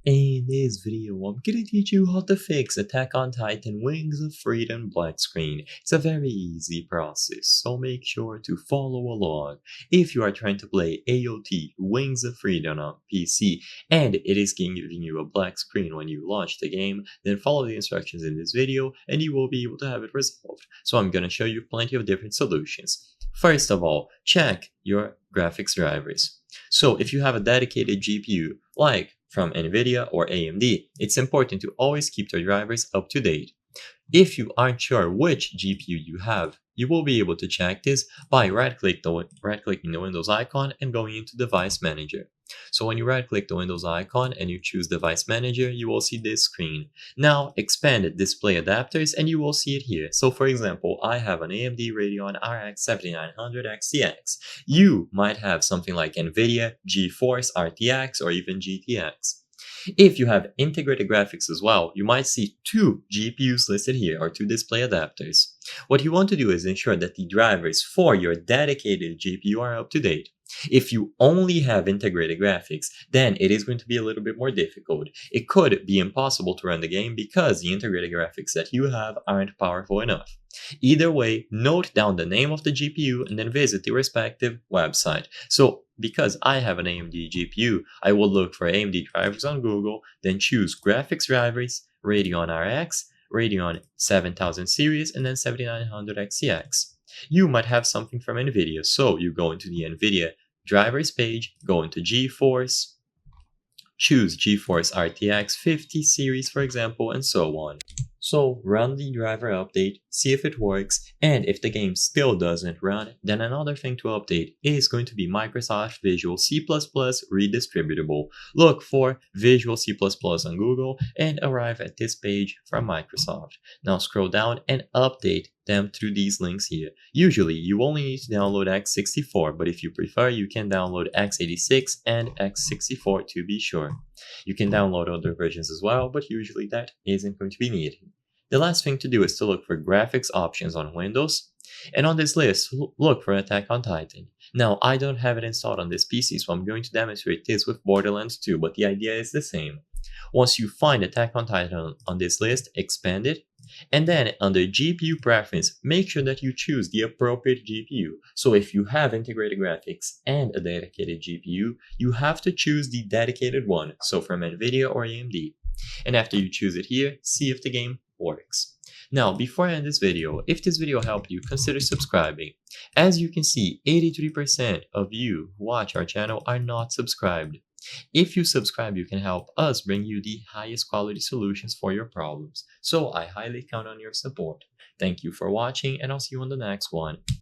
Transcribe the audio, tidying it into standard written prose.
In this video, I'm gonna teach you how to fix Attack on Titan Wings of Freedom black screen. It's a very easy process, so make sure to follow along. If you are trying to play AOT Wings of Freedom on PC and it is giving you a black screen when you launch the game, then follow the instructions in this video and you will be able to have it resolved. So I'm gonna show you plenty of different solutions. First of all, check your graphics drivers. So if you have a dedicated GPU, like from NVIDIA or AMD, it's important to always keep the drivers up to date. If you aren't sure which GPU you have, you will be able to check this by right-clicking the Windows icon and going into Device Manager. So when you right-click the Windows icon and you choose Device Manager, you will see this screen. Now expand Display Adapters and you will see it here. So for example, I have an AMD Radeon RX 7900 XTX. You might have something like NVIDIA, GeForce, RTX, or even GTX. If you have integrated graphics as well, you might see two GPUs listed here or two display adapters. What you want to do is ensure that the drivers for your dedicated GPU are up to date. If you only have integrated graphics, then it is going to be a little bit more difficult. It could be impossible to run the game because the integrated graphics that you have aren't powerful enough. Either way, note down the name of the GPU and then visit the respective website. So because I have an AMD GPU, I will look for AMD drivers on Google, then choose graphics drivers, Radeon RX, Radeon 7000 series, and then 7900 XTX. You might have something from NVIDIA, so you go into the NVIDIA drivers page, go into GeForce, choose GeForce RTX 50 series for example, and so on. So run the driver update, see if it works, and if the game still doesn't run, then another thing to update is going to be Microsoft Visual C++ Redistributable. Look for Visual C++ on Google and arrive at this page from Microsoft. Now scroll down and update them through these links here. Usually you only need to download x64, but if you prefer you can download x86 and x64 to be sure. You can download other versions as well, but usually that isn't going to be needed. The last thing to do is to look for graphics options on Windows, and on this list, look for Attack on Titan. Now, I don't have it installed on this PC, so I'm going to demonstrate this with Borderlands 2, but the idea is the same. Once you find Attack on Titan on this list, expand it, and then under GPU preference, make sure that you choose the appropriate GPU. So if you have integrated graphics and a dedicated GPU, you have to choose the dedicated one, so from NVIDIA or AMD. And after you choose it here, see if the game works. Now, before I end this video, if this video helped you, consider subscribing. As you can see, 83% of you who watch our channel are not subscribed. If you subscribe, you can help us bring you the highest quality solutions for your problems. So I highly count on your support. Thank you for watching, and I'll see you on the next one.